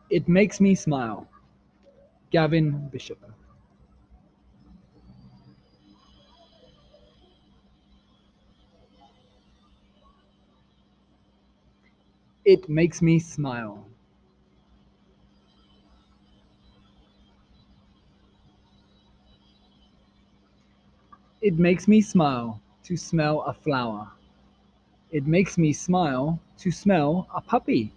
It makes me smile. Gavin Bishop. It makes me smile. It makes me smile to smell a flower. It makes me smile to smell a puppy.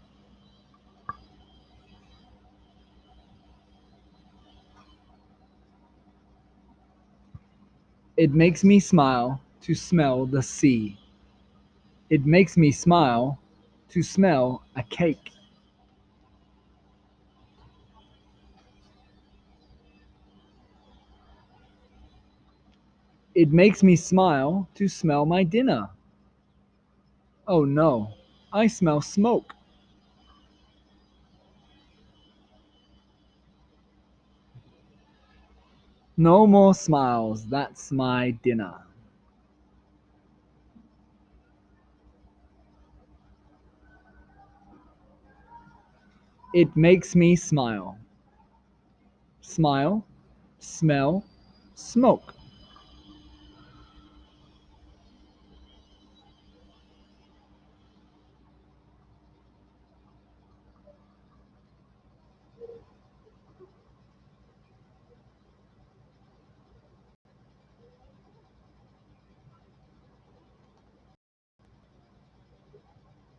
It makes me smile to smell the sea. It makes me smile to smell a cake. It makes me smile to smell my dinner. Oh no, I smell smoke. No more smiles, that's my dinner. It makes me smile. Smile, smell, smoke.